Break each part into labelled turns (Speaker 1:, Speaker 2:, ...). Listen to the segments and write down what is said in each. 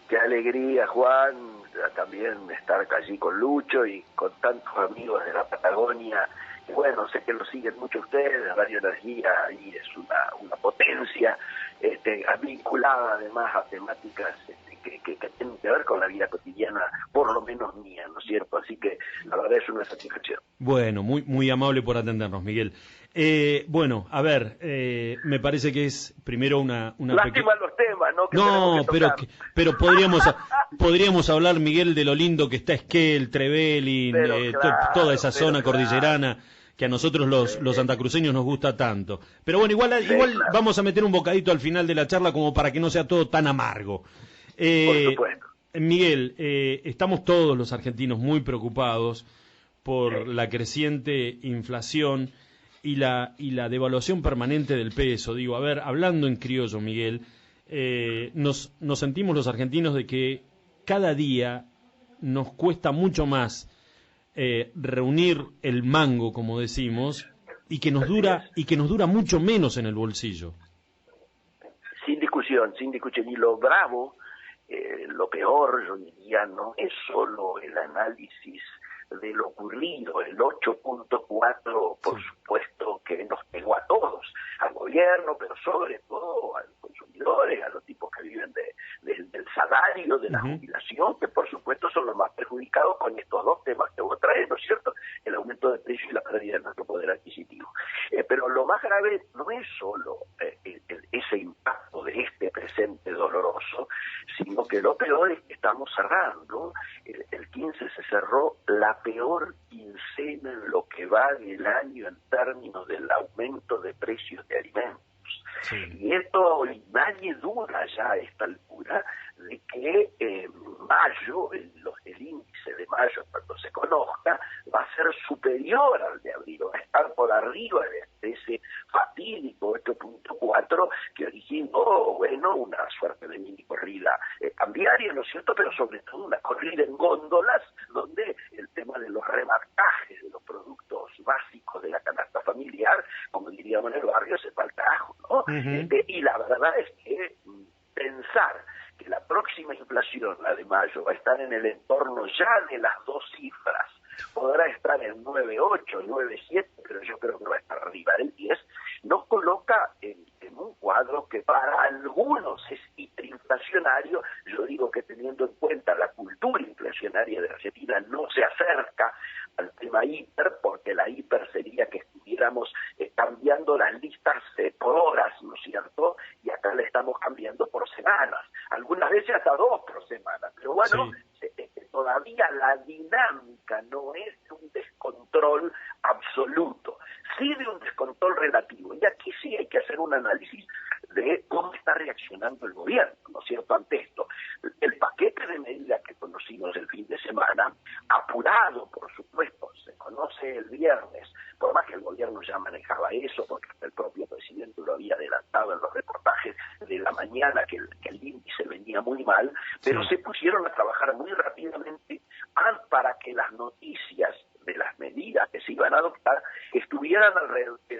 Speaker 1: Qué alegría, Juan, también estar allí con Lucho y con tantos amigos de la Patagonia. Y bueno, sé que lo siguen mucho ustedes, Radio Energía, y es una potencia vinculada además a temáticas que tienen que ver con la vida cotidiana, por lo menos mía, ¿no es cierto? Así que la verdad es una satisfacción.
Speaker 2: Bueno, muy amable por atendernos, Miguel. Bueno, a ver, me parece que es primero una
Speaker 1: Lástima los temas, ¿no? Que
Speaker 2: No,
Speaker 1: tenemos que tocar.
Speaker 2: pero podríamos hablar, Miguel, de lo lindo que está Esquel, Trevelin,
Speaker 1: Claro,
Speaker 2: toda esa zona cordillerana que a nosotros los santacruceños nos gusta tanto. Pero bueno, igual
Speaker 1: claro.
Speaker 2: Vamos a meter un bocadito al final de la charla como para que no sea todo tan amargo.
Speaker 1: Por supuesto.
Speaker 2: Miguel, estamos todos los argentinos muy preocupados por la creciente inflación y la devaluación permanente del peso. Digo, a ver, hablando en criollo, Miguel, nos sentimos los argentinos de que cada día nos cuesta mucho más reunir el mango, como decimos, y que nos dura mucho menos en el bolsillo.
Speaker 1: Sin discusión. Y lo bravo, lo peor, yo diría, no es solo el análisis de lo ocurrido, el 8.4, por supuesto, que nos pegó a todos, al gobierno, pero sobre todo a los consumidores, a los tipos que viven del salario, de la jubilación, que por supuesto son los más perjudicados con estos dos temas que vos traes, ¿no es cierto? El aumento de precios y la pérdida de nuestro poder adquisitivo. Pero lo más grave no es solo ese impacto de este presente doloroso, sino que lo peor es que estamos cerrando. El 15 se cerró la peor quincena en lo que va del año en términos del aumento de precios de alimentos. Sí. Y esto, nadie duda ya a esta altura de que mayo, el índice de mayo cuando se conozca, va a ser superior al de abril, va a estar por arriba de ese fatídico 8.4 que originó, bueno, una suerte de mini corrida cambiaria, ¿no es cierto?, pero sobre todo una corrida en góndolas, donde el tema de los remarcajes de los productos básicos de la canasta familiar, como diríamos en el barrio, se fue al carajo, ¿no? Y la verdad es que pensar que la próxima inflación, la de mayo, va a estar en el entorno ya de las dos cifras, podrá estar en 9.8, 9.7, pero yo creo que va a estar arriba del 10, nos coloca en un cuadro que para algunos es hiperinflacionario. Yo digo que teniendo en cuenta la cultura inflacionaria de Argentina no se acerca al tema hiper, porque la hiper sería que estuviéramos cambiando las listas por horas, ¿no es cierto? Y acá le estamos cambiando por semanas, algunas veces hasta 2 por semana, pero bueno, todavía la dinámica no es de un descontrol absoluto, sí de un descontrol relativo. Y aquí sí hay que hacer un análisis de cómo está reaccionando el gobierno, ¿no es cierto?, ante esto. El paquete de medidas que conocimos el fin de semana, apurado, por supuesto, se conoce el viernes, por más que el gobierno ya manejaba eso, porque el propio presidente lo había adelantado en los reportajes de la mañana, que el índice venía muy mal, pero se pusieron a trabajar muy rápidamente para que las noticias de las medidas que se iban a adoptar estuvieran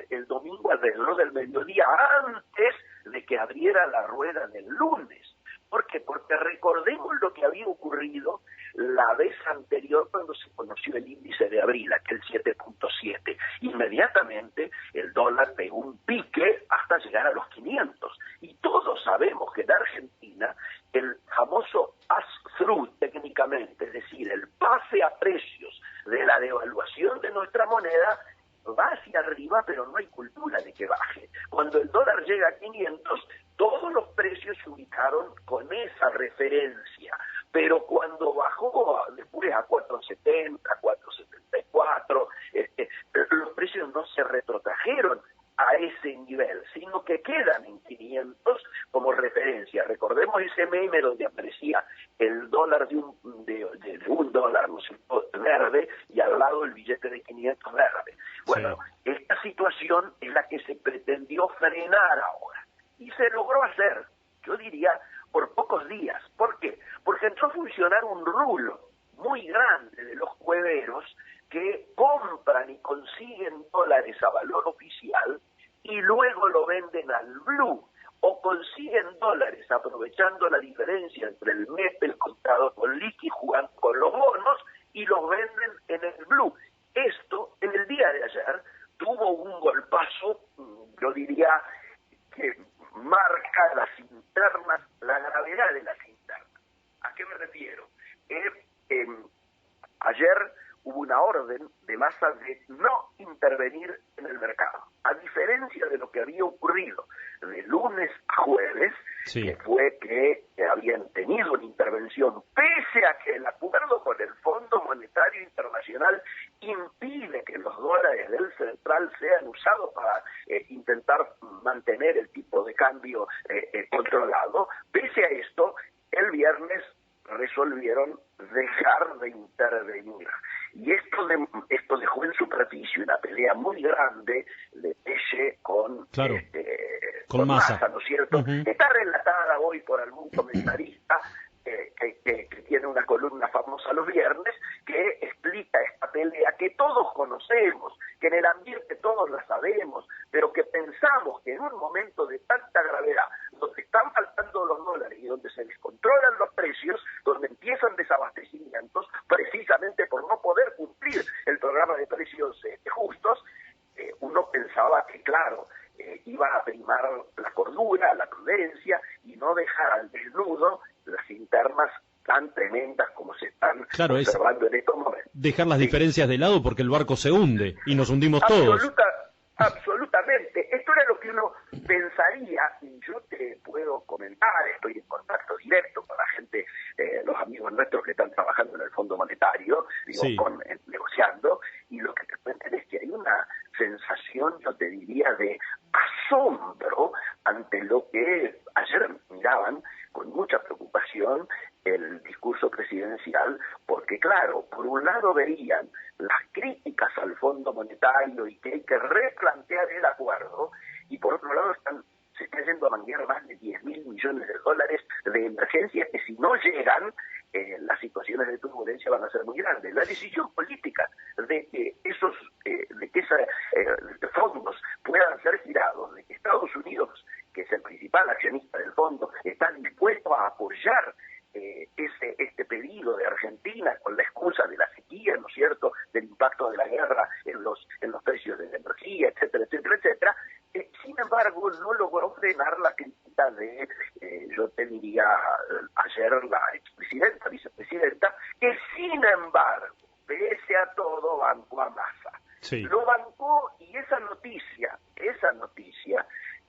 Speaker 1: el domingo alrededor del mediodía, antes de que abriera la rueda del lunes. ¿Por qué? Porque recordemos lo que había ocurrido la vez anterior cuando se conoció el índice de abril, aquel 7.7. Inmediatamente el dólar pegó un pique hasta llegar a los 500. Y todos sabemos que en Argentina el famoso pass-through técnicamente, es decir, el pase a precios de la devaluación de nuestra moneda, va hacia arriba, pero no hay cultura de que baje. Cuando el dólar llega a 500, todos los precios se ubicaron con esa referencia, pero cuando bajó después a 4.70, 4.74, los precios no se retrotrajeron a ese nivel, sino que quedan en 500 como referencia. Recordemos ese meme donde aparecía el dólar de un dólar, ¿no sé, verde, y al lado el billete de 500 verde. Bueno, esta situación es la que se pretendió frenar ahora, y se logró hacer, yo diría, por pocos días. ¿Por qué? Porque entró a funcionar un rulo muy grande de los cueveros que compran y consiguen dólares a valor oficial y luego lo venden al blue, o consiguen dólares a aprovechando la diferencia entre el MEP, el contado con liqui, jugando con los bonos y los venden en el blue. Esto, en el día de ayer, tuvo un golpazo, yo diría, que marca las internas, la gravedad de las internas. ¿A qué me refiero? Ayer hubo una orden de Massa de no intervenir en el mercado, a diferencia de lo que había ocurrido de lunes a jueves,
Speaker 2: sí,
Speaker 1: que fue que habían tenido una intervención, pese a que el acuerdo con el Fondo Monetario Internacional impide que los dólares del central sean usados para intentar mantener el tipo de cambio controlado. Pese a esto, el viernes resolvieron dejar de intervenir. Y esto dejó en superficie una pelea muy grande de Pelle con,
Speaker 2: claro,
Speaker 1: con Massa, ¿no es cierto?
Speaker 2: Uh-huh.
Speaker 1: Está relatada hoy por algún comentarista que tiene una columna famosa los viernes, que explica esta pelea que todos conocemos, que en el ambiente todos la sabemos, pero que pensamos que en un momento de tanta gravedad, donde están faltando los dólares y donde se descontrolan los precios, donde empiezan desabastecimientos, precisamente por no poder cumplir el programa de precios justos, uno pensaba que, claro, iba a primar la cordura, la prudencia, y no dejar al desnudo las internas tan tremendas como se están observando en estos momentos.
Speaker 2: Dejar las diferencias de lado porque el barco se hunde y nos hundimos todos.
Speaker 1: Absolutamente. Esto era lo que uno pensaría, y yo te puedo comentar, estoy en contacto directo con la gente, los amigos nuestros que están trabajando en el Fondo Monetario, negociando, y lo que te cuentan es que hay una sensación, yo te diría, de asombro ante lo que ayer miraban con mucha preocupación el discurso presidencial, porque claro, por un lado veían las críticas al Fondo Monetario y que hay que replantear el acuerdo, y por otro lado se está yendo a manguear más de 10.000 millones de dólares de emergencia que si no llegan, las situaciones de turbulencia van a ser muy grandes. La decisión política de que esos fondos puedan ser girados, de que Estados Unidos, que es el principal accionista del fondo, está dispuesto a apoyar este pedido de Argentina con la excusa de la sequía, ¿no es cierto?, del impacto de la guerra en los precios de la energía, etcétera, etcétera, etcétera. Sin embargo, no logró frenar la crítica de, yo te diría, ayer la vicepresidenta, que sin embargo, pese a todo, bancó a Massa.
Speaker 2: Sí.
Speaker 1: Lo bancó, y esa noticia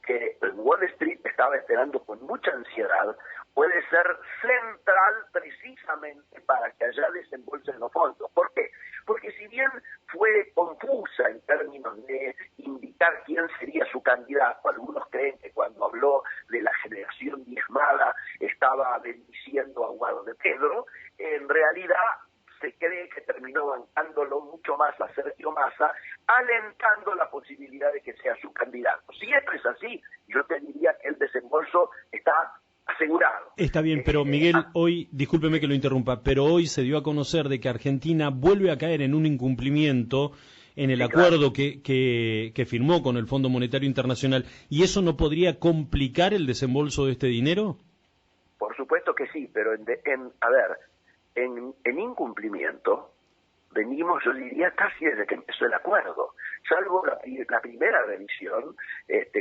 Speaker 1: que Wall Street estaba esperando con mucha ansiedad, puede ser central precisamente para que allá desembolsen los fondos. ¿Por qué? Porque si bien fue confusa en términos de indicar quién sería su candidato, algunos creen que cuando habló de la generación diezmada estaba bendiciendo a Guado de Pedro, en realidad se cree que terminó bancándolo mucho más a Sergio Massa, alentando la posibilidad de que sea su candidato. Si esto es así, yo te diría que el desembolso está asegurado.
Speaker 2: Está bien, pero Miguel, hoy, discúlpeme que lo interrumpa, pero hoy se dio a conocer de que Argentina vuelve a caer en un incumplimiento en el acuerdo que firmó con el Fondo Monetario Internacional, ¿y eso no podría complicar el desembolso de este dinero?
Speaker 1: Por supuesto que sí, pero en incumplimiento venimos, yo diría, casi desde que empezó el acuerdo, salvo la primera revisión,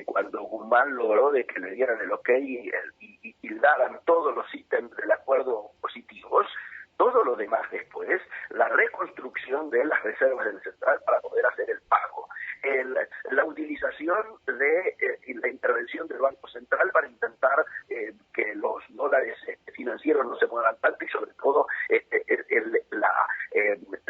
Speaker 1: cuando Guzmán logró de que le dieran el ok y daran todos los ítems del acuerdo positivos. Todo lo demás después, la reconstrucción de las reservas del central para poder hacer el pago, la utilización de la intervención del Banco Central para intentar que los dólares financieros no se muevan tanto, y sobre todo el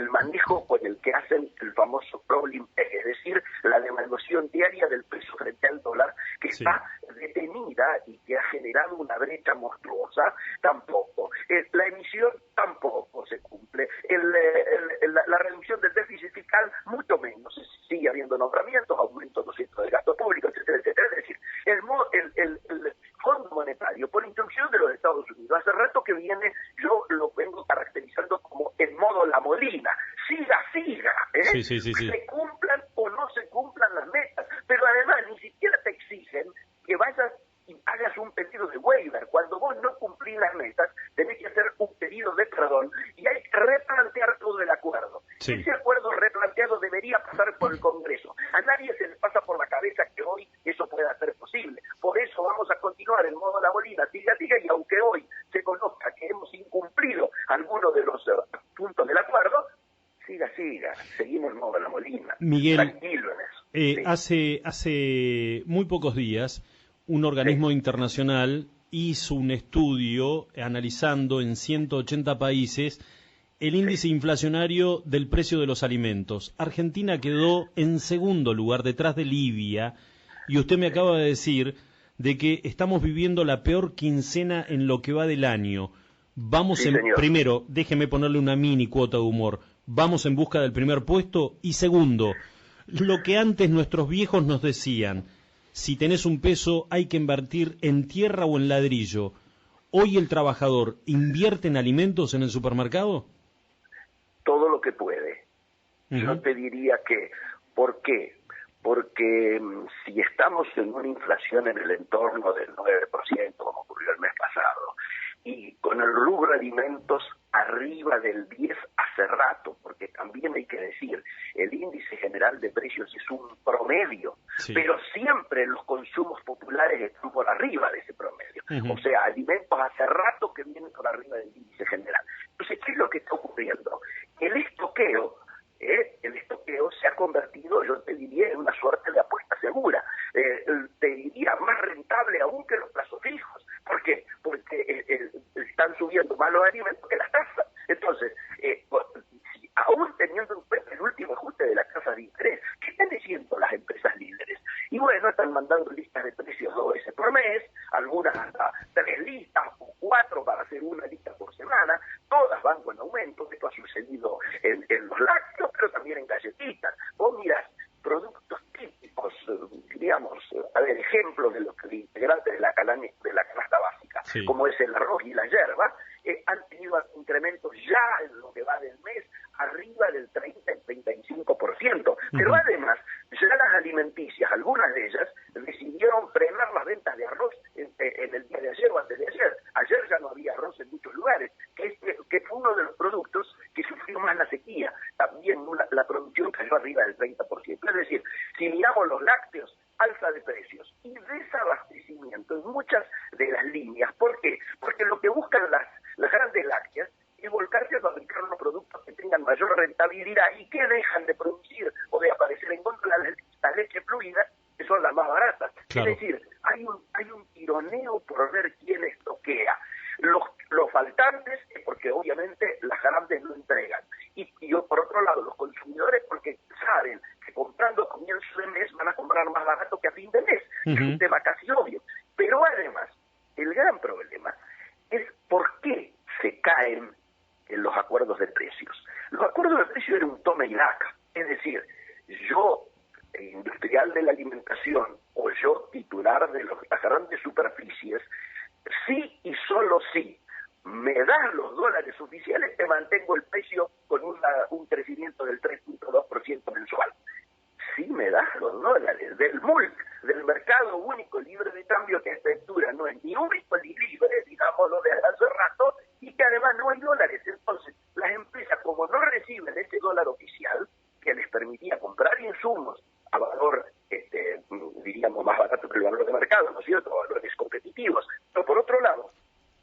Speaker 1: manejo con el que hacen el famoso problem peg, es decir, la devaluación diaria del peso frente al dólar, que está detenida y que ha generado una brecha monstruosa. Tampoco. La emisión tampoco se cumple. La reducción del déficit fiscal, mucho menos. Sigue habiendo nombramientos, aumento, ¿no es cierto?, del gasto público, etcétera, etcétera. Es decir, el Fondo Monetario, por instrucción de los Estados Unidos, hace rato que viene, yo lo vengo caracterizando como en modo La Molina. Siga,
Speaker 2: Sí.
Speaker 1: se cumplan o no se cumplan las metas, pero además ni siquiera te exigen que vayas y hagas un pedido de waiver, cuando vos perdón, y hay que replantear todo el acuerdo.
Speaker 2: Sí.
Speaker 1: Ese acuerdo replanteado debería pasar por el Congreso. A nadie se le pasa por la cabeza que hoy eso pueda ser posible. Por eso vamos a continuar en modo La Molina, siga, y aunque hoy se conozca que hemos incumplido algunos de los puntos del acuerdo, siga, seguimos en modo La Molina.
Speaker 2: Miguel,
Speaker 1: tranquilo en eso. Sí.
Speaker 2: hace muy pocos días un organismo internacional hizo un estudio analizando en 180 países el índice inflacionario del precio de los alimentos. Argentina quedó en segundo lugar, detrás de Libia, y usted me acaba de decir de que estamos viviendo la peor quincena en lo que va del año. Vamos primero, déjeme ponerle una mini cuota de humor, vamos en busca del primer puesto, y segundo, lo que antes nuestros viejos nos decían, si tenés un peso hay que invertir en tierra o en ladrillo. ¿Hoy el trabajador invierte en alimentos en el supermercado?
Speaker 1: Todo lo que puede. Yo te diría que, ¿por qué? Porque si estamos en una inflación en el entorno del 9%, como ocurrió el mes pasado, y con el rubro alimentos arriba del 10% hace rato, porque también hay que decir, el índice general de precios es un promedio, pero siempre los consumos populares están por arriba de ese promedio. O sea, alimentos hace rato que vienen por arriba del índice general. Entonces, ¿qué es lo que está ocurriendo? El estoqueo se ha convertido, yo te diría, en una suerte de apuesta segura. Te diría más rentable aún que los plazos fijos. ¿Por qué? Porque están subiendo más los alimentos que las tasas. Entonces, aún teniendo en cuenta el último ajuste de la tasa de interés, ¿qué están diciendo las empresas líderes? Y bueno, están mandando listas de precios 2 veces por mes, algunas hasta 3 listas o 4 para hacer una lista por semana, todas van con aumento. Esto ha sucedido en los lácteos, pero también en galletitas. Vos mirás productos típicos, digamos, ejemplos de los integrantes de la canasta básica, como es el arroz y la yerba, han tenido incrementos ya en lo que va del mes, arriba del 30 y 35%. Pero además, ya las alimenticias, algunas de ellas, decidieron frenar las ventas de arroz en el día de ayer o antes de ayer. Ayer ya no había arroz en muchos lugares, que fue uno de los productos que sufrió más la sequía. También la producción cayó arriba del 30%. Es decir, si miramos los lácteos, alza de precios y desabastecimiento en muchas de las líneas. ¿Por qué? Porque lo que buscan las grandes lácteas es volcarse a fabricar unos productos que tengan mayor rentabilidad y que dejan de producir o de aparecer en contra de las leches fluidas, que son las más baratas. Claro. Es decir, hay un tironeo por ver quién estoquea. Los faltantes, porque obviamente las grandes no entregan. Y por otro lado, los consumidores, porque saben que comprando a comienzo de mes van a comprar más barato que a fin de mes. Es un tema casi obvio. Pero además, el gran problema es por qué se caen en los acuerdos de precios. Los acuerdos de precios eran un toma y daca. Es decir, yo, industrial de la alimentación, o yo, titular de las grandes superficies, sí y solo sí me das los dólares oficiales, te mantengo el precio con un crecimiento del 3.2% mensual. Si me das los dólares del MULC, del mercado único libre de cambio, que a esta altura no es ni único ni libre, digámoslo de hace rato, y que además no hay dólares. Entonces, las empresas, como no reciben ese dólar oficial, que les permitía comprar insumos a valor, diríamos, más barato que el valor de mercado, ¿no es cierto?, valores competitivos, pero por otro lado,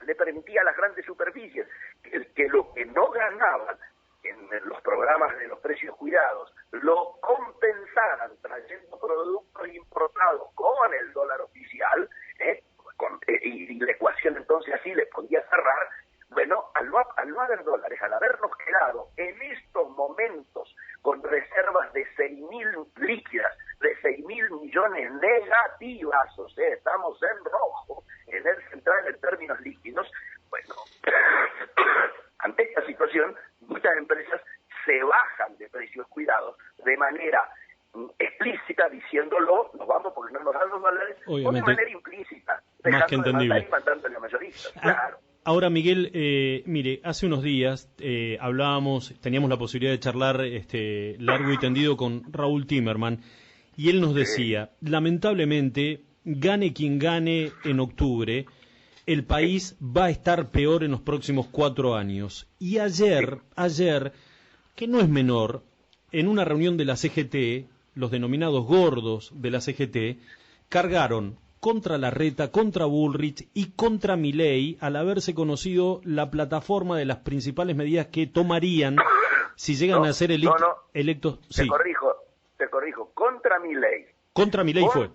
Speaker 1: le permitía a las grandes superficies que lo que no ganaban en los programas de los precios cuidados lo compensaran trayendo productos importados con el dólar oficial, y la ecuación entonces así les podía cerrar. Bueno, al no haber dólares, al habernos quedado en estos momentos con reservas de 6.000 líquidas, de 6.000 millones negativas, o sea, estamos en rojo en el central en términos líquidos, bueno, ante esta situación, muchas empresas se bajan de precios cuidados de manera explícita, diciéndolo, nos vamos porque no nos dan los dólares, o de manera implícita,
Speaker 2: más que entendible,
Speaker 1: y mandándole a mayoristas, claro.
Speaker 2: Ahora, Miguel, mire, hace unos días teníamos la posibilidad de charlar largo y tendido con Raúl Timerman, y él nos decía, lamentablemente, gane quien gane en octubre, el país va a estar peor en los próximos 4 años. Y ayer, que no es menor, en una reunión de la CGT, los denominados gordos de la CGT, cargaron contra Larreta, contra Bullrich y contra Milei al haberse conocido la plataforma de las principales medidas que tomarían si llegan a ser electos.
Speaker 1: Sí. Te corrijo, contra Milei.
Speaker 2: Contra Milei fue.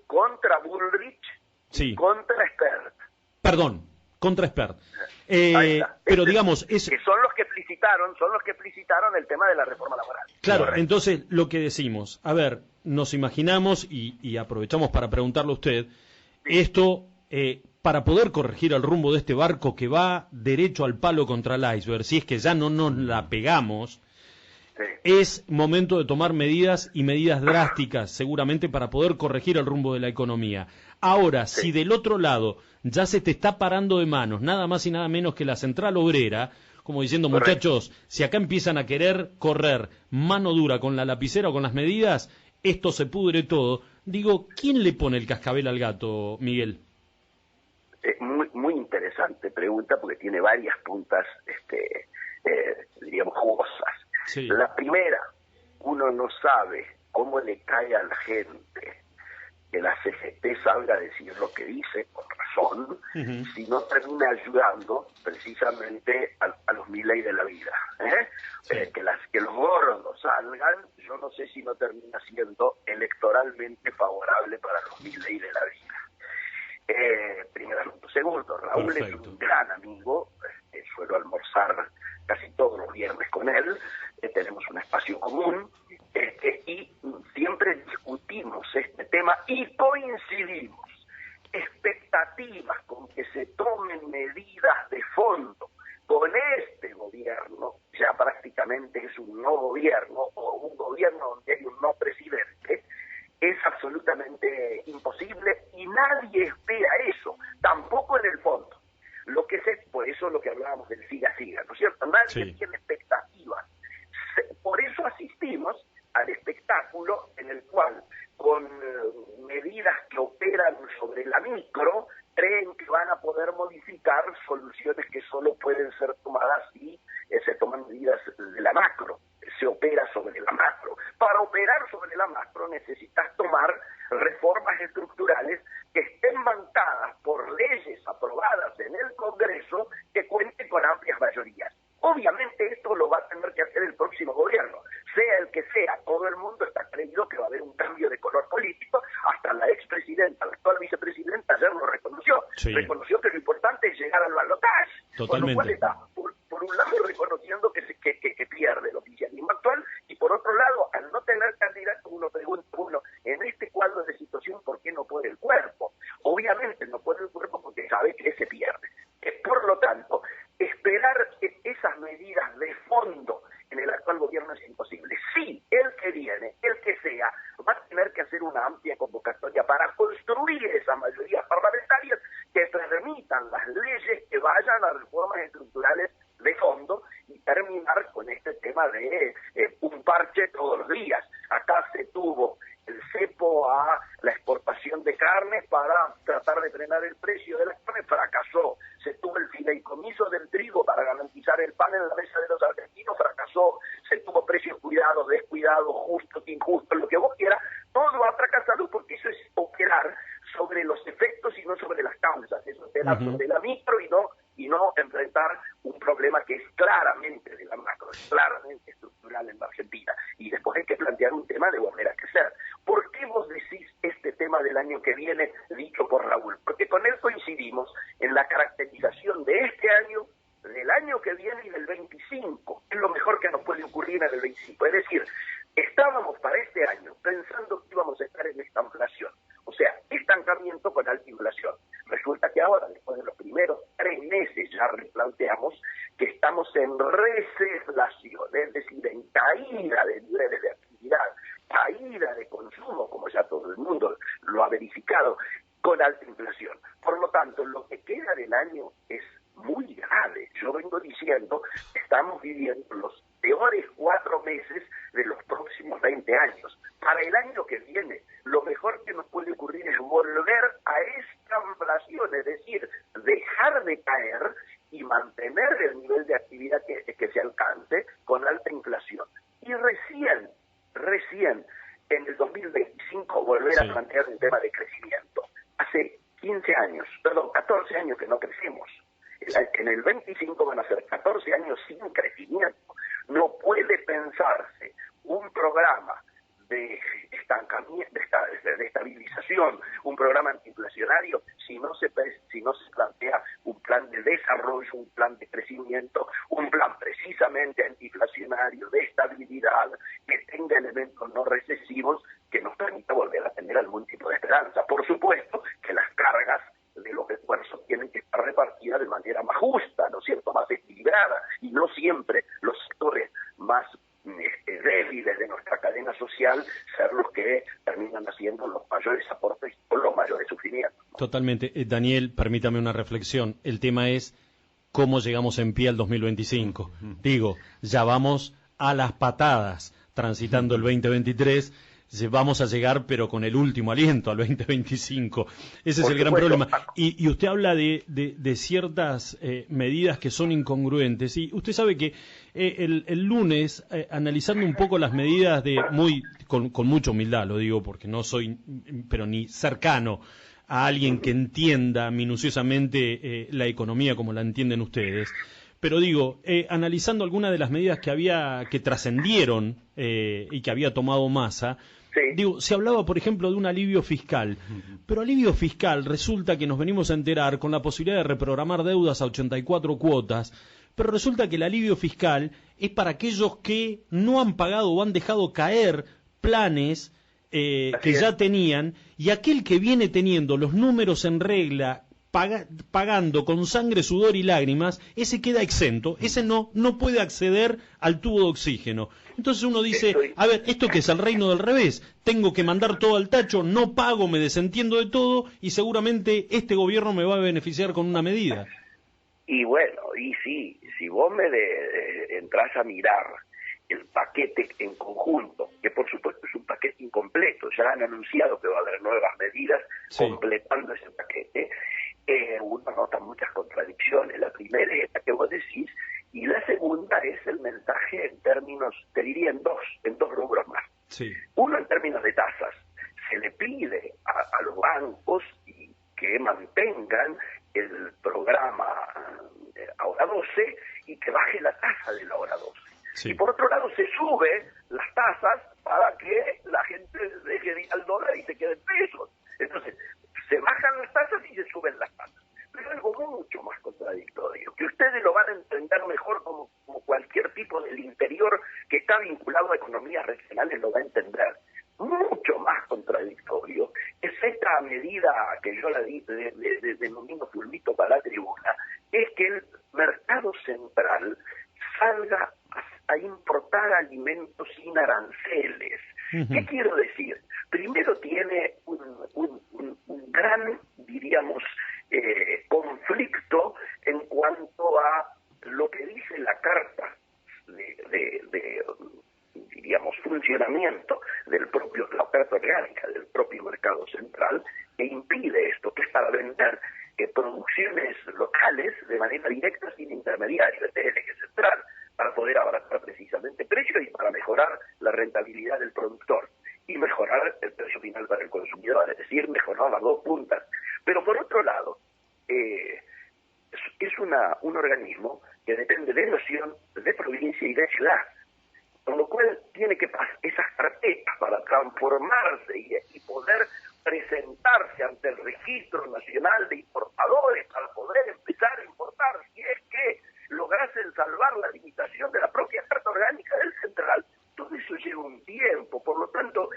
Speaker 1: Contra Bullrich
Speaker 2: sí.
Speaker 1: Y contra Spert.
Speaker 2: Perdón, contra Spert. Pero digamos...
Speaker 1: Que son los que explicitaron el tema de la reforma laboral.
Speaker 2: Claro,
Speaker 1: correcto.
Speaker 2: Entonces lo que decimos, a ver, nos imaginamos y aprovechamos para preguntarle a usted, sí. Esto, para poder corregir el rumbo de este barco que va derecho al palo contra el iceberg, si es que ya no nos la pegamos, sí. Es momento de tomar medidas y medidas drásticas, seguramente, para poder corregir el rumbo de la economía. Ahora, sí. Si del otro lado ya se te está parando de manos, nada más y nada menos que la central obrera, como diciendo, correcto. Muchachos, si acá empiezan a querer correr mano dura con la lapicera o con las medidas, esto se pudre todo. Digo, ¿quién le pone el cascabel al gato, Miguel?
Speaker 1: Muy interesante pregunta, porque tiene varias puntas, digamos, jugosas. Sí. La primera, uno no sabe cómo le cae a la gente que la CGT salga a decir lo que dice, con razón, si no termina ayudando precisamente a los Milei de la vida. Sí. Que los gordos salgan, yo no sé si no termina siendo electoralmente favorable para los Milei de la vida. Primer asunto. Segundo, Raúl Perfecto. Es un gran amigo, suelo almorzar casi todos los viernes con él, tenemos un espacio común, y siempre discutimos este tema y coincidimos. Expectativas con que se tomen medidas de fondo con este gobierno, ya prácticamente es un no gobierno, o un gobierno donde hay un no presidente, es absolutamente imposible y nadie espera eso, tampoco en el fondo. Por eso lo que hablábamos del siga-siga, ¿no es cierto? Nadie tiene expectativas. Por eso asistimos al espectáculo en el cual, con medidas que operan sobre la micro, creen que van a poder modificar soluciones que solo pueden ser tomadas si se toman medidas de la macro. Se opera sobre la macro. Para operar sobre la macro necesitas tomar reformas estructurales que estén bancadas por leyes aprobadas en el Congreso que cuenten con amplias mayorías. Obviamente esto lo va a tener que hacer el próximo gobierno, sea el que sea. Todo el mundo está creído que va a haber un cambio de color político. Hasta la expresidenta, la actual vicepresidenta, ayer lo reconoció. Sí. Reconoció que lo importante es llegar al balotaje. Con lo cual está, por un lado, reconociendo que pierde el oficialismo actual, y por otro lado, al no tener candidato, uno pregunta, en este cuadro de situación, ¿por qué no puede el cuerpo? Obviamente no puede el cuerpo porque sabe que se pierde. Por lo tanto, esperar esas medidas de fondo en el actual gobierno es imposible. Sí, el que viene, el que sea, va a tener que hacer una amplia convocatoria para construir esas mayorías parlamentarias que permitan las leyes que vayan a reformas estructurales de fondo y terminar con este tema de un parche todos los días. Acá se tuvo el cepo a la exportación de carnes para tratar de frenar el precio de las carnes, fracasó. Se tuvo el fideicomiso del trigo para garantizar el pan en la mesa de los argentinos, fracasó. Se tuvo precios cuidados, descuidados, justos, injustos, lo que vos quieras. Todo ha fracasado porque eso es operar sobre los efectos y no sobre las causas. Es operar sobre la micro y no enfrentar un problema que es claramente de la macro, es claramente estructural en la Argentina. Y después hay que plantear un tema de volver a crecer. ¿Por qué vos decís este tema del año que viene, dicho por Raúl? Porque con él coincidimos en la caracterización de este año, del año que viene y del 25. Es lo mejor que nos puede ocurrir en el 25. Es decir, estábamos para este año pensando que íbamos a estar en esta inflación. O sea, estancamiento con alta inflación. Resulta que ahora, después de los primeros 3 meses, ya replanteamos que estamos en receflación, es decir, en caída de niveles de actividad, caída de consumo, como ya todo el mundo lo ha verificado, con alta inflación. Por lo tanto, lo que queda del año es muy grave. Yo vengo diciendo, estamos viviendo los peores 4 meses de los próximos 20 años. Para el año que viene, lo mejor que nos puede ocurrir es volver a esta desinflación, es decir, dejar de caer y mantener el nivel de actividad que se alcance con alta inflación. Y recién en el 2025 volver a plantear un tema de crecimiento. Hace 14 años que no crecemos. En el 25 van a ser 14 años sin crecimiento. No puede pensarse un programa de estancamiento, de estabilización, un programa antiinflacionario, si no se plantea un plan de desarrollo, un plan de crecimiento, un plan precisamente antiinflacionario, de estabilidad, que tenga elementos no recesivos, que nos permita volver a tener algún tipo de esperanza. Por supuesto que las cargas de los esfuerzos tienen que estar repartidas de manera más justa, ¿no es cierto?, más equilibrada, y no siempre los sectores más débiles de nuestra cadena social ser los que terminan haciendo los mayores aportes o los mayores sufrimientos.
Speaker 2: Totalmente. Daniel, permítame una reflexión. El tema es cómo llegamos en pie al 2025. Digo, ya vamos a las patadas transitando el 2023. Vamos a llegar, pero con el último aliento al 2025. Ese es el gran problema. Y usted habla de ciertas medidas que son incongruentes. Y usted sabe que el lunes, analizando un poco las medidas con mucha humildad, lo digo porque no soy, pero ni cercano a alguien que entienda minuciosamente la economía como la entienden ustedes. Pero digo, analizando algunas de las medidas que trascendieron y que había tomado Massa, digo, se hablaba, por ejemplo, de un alivio fiscal, pero alivio fiscal resulta que nos venimos a enterar con la posibilidad de reprogramar deudas a 84 cuotas, pero resulta que el alivio fiscal es para aquellos que no han pagado o han dejado caer planes que ya tenían, y aquel que viene teniendo los números en regla, pagando con sangre, sudor y lágrimas, ese queda exento, ese no puede acceder al tubo de oxígeno. Entonces uno dice, a ver, ¿esto qué es el reino del revés? Tengo que mandar todo al tacho, no pago, me desentiendo de todo, y seguramente este gobierno me va a beneficiar con una medida.
Speaker 1: Y bueno, y sí, si vos entras a mirar el paquete en conjunto, que por supuesto es un paquete incompleto, ya han anunciado que va a haber nuevas medidas completando ese paquete, uno nota muchas contradicciones. La primera es esta que vos decís, y la segunda es el mensaje en términos, te diría en dos rubros más. Uno, en términos de tasas. Se le pide a los bancos que mantengan el programa Ahora 12 y que baje la tasa de la Ahora 12. Y por otro lado se sube las tasas para que la gente deje de ir al dólar y se quede en pesos. Entonces, se bajan las tasas y se suben las tasas. Pero algo mucho más contradictorio, que ustedes lo van a entender mejor como cualquier tipo del interior que está vinculado a economías regionales lo va a entender. Mucho más contradictorio es esta medida que yo la denomino fulmito para la tribuna, es que el mercado central salga a importar alimentos sin aranceles. ¿Qué quiero decir? Primero tiene un gran, diríamos, conflicto en cuanto a lo que dice la carta diríamos, funcionamiento la oferta orgánica del propio mercado central, que impide esto, que es para vender producciones locales de manera directa sin intermediarios, este es el eje central, para poder abaratar precisamente precios y para mejorar la rentabilidad del productor y mejorar el precio final para el consumidor, es decir, mejorar las dos puntas. Pero por otro lado, es un organismo que depende de nación, de provincia y de ciudad, con lo cual tiene que pasar esas carpetas para transformarse y poder presentarse ante el Registro Nacional de Importadores para poder empezar a importar, si es que lograsen salvar la limitación de la propia Carta Orgánica del Central. Todo eso lleva un tiempo, por lo tanto,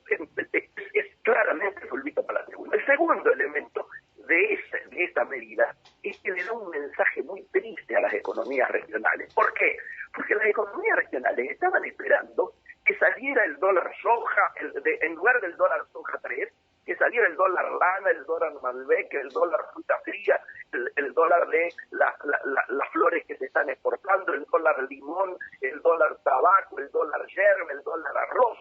Speaker 1: es claramente fulvito para la tribuna. El segundo elemento de esta medida es que le da un mensaje muy triste a las economías regionales. ¿Por qué? Porque las economías regionales estaban esperando que saliera el dólar soja, en lugar del dólar soja 3, que saliera el dólar lana, el dólar Malbec, el dólar fruta fría, el dólar de las flores que se están exportando, el dólar limón, el dólar tabaco, el dólar yerba, el dólar arroz.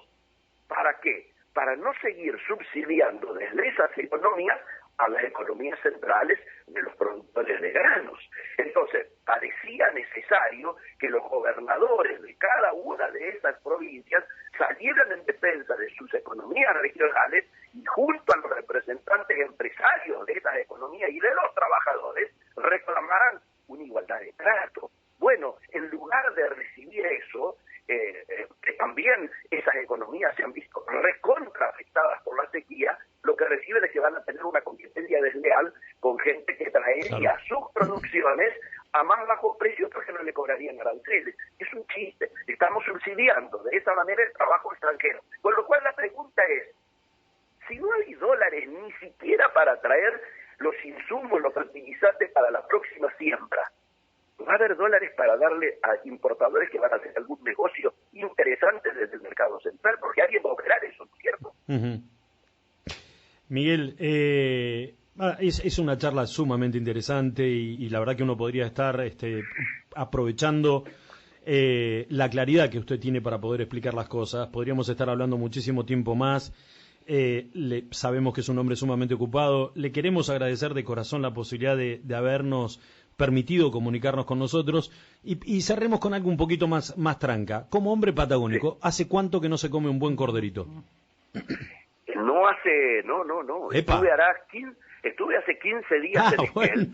Speaker 1: ¿Para qué? Para no seguir subsidiando desde esas economías a las economías centrales de los productores de granos. Entonces, parecía necesario que los gobernadores de cada una de esas provincias salieran en defensa de sus economías regionales y junto a los representantes empresarios de esas economías y de los trabajadores reclamaran una igualdad de trato. Bueno, en lugar de recibir eso, que también esas economías se han visto recontra afectadas por la sequía, lo que reciben es que van a tener una competencia desleal con gente que traería sus producciones a más bajo precio porque no le cobrarían aranceles. Es un chiste, estamos subsidiando de esa manera el trabajo extranjero. Con lo cual la pregunta es, si no hay dólares ni siquiera para traer los insumos, los fertilizantes para la próxima siembra, ¿va a haber dólares para darle a importadores que van a hacer algún negocio interesante desde el mercado central? Porque alguien va a operar eso, ¿no es cierto?
Speaker 2: Miguel, es una charla sumamente interesante y la verdad que uno podría estar aprovechando la claridad que usted tiene para poder explicar las cosas. Podríamos estar hablando muchísimo tiempo más. Sabemos que es un hombre sumamente ocupado. Le queremos agradecer de corazón la posibilidad de habernos permitido comunicarnos con nosotros y cerremos con algo un poquito más tranca. Como hombre patagónico, ¿hace cuánto que no se come un buen corderito?
Speaker 1: No.
Speaker 2: Epa.
Speaker 1: Estuve hace 15 días en Esquel,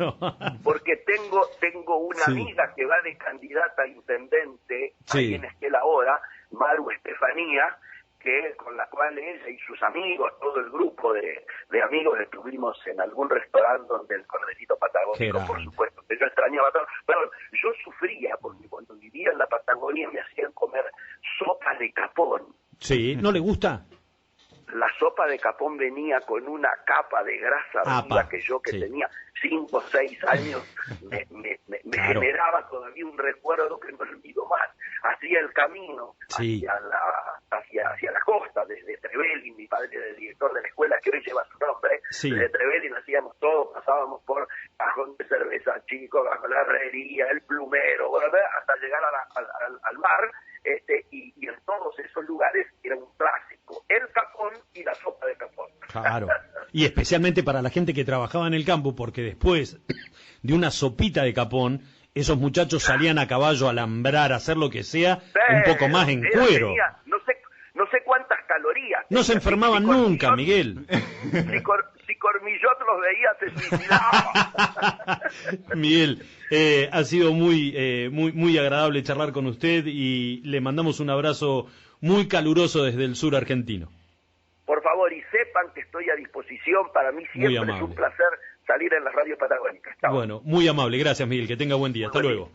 Speaker 1: porque tengo una amiga que va de candidata a intendente ahí en Esquel ahora, Maru Estefanía, con la cual ella y sus amigos, todo el grupo de amigos, estuvimos en algún restaurante donde el corderito patagónico, por supuesto, que yo extrañaba todo. Pero yo sufría porque cuando vivía en la Patagonia me hacían comer sopa de capón.
Speaker 2: Sí, ¿no le gusta?
Speaker 1: La sopa de capón venía con una capa de grasa arriba que yo, tenía 5 o 6 años, me generaba todavía un recuerdo que no olvido más. Hacía el camino hacia la costa, desde Trevelin, mi padre era el director de la escuela que hoy lleva su nombre, desde Trevelin hacíamos todo, pasábamos por Cajón de Cerveza Chico, bajo la herrería, el plumero, hasta llegar al mar, y en todos esos lugares era un clásico, el capón y la sopa de capón.
Speaker 2: Claro, y especialmente para la gente que trabajaba en el campo, porque después de una sopita de capón, esos muchachos salían a caballo a alambrar, a hacer lo que sea, un poco más en cuero.
Speaker 1: No sé cuántas calorías.
Speaker 2: No se enfermaban nunca, Miguel.
Speaker 1: Si Cormillot los veía, se suicidaba.
Speaker 2: Miguel, ha sido muy agradable charlar con usted y le mandamos un abrazo muy caluroso desde el sur argentino.
Speaker 1: Por favor, y sepan que estoy a disposición. Para mí siempre es un placer salir en la radio patagónica.
Speaker 2: Bueno, muy amable. Gracias, Miguel. Que tenga buen día. Hasta luego.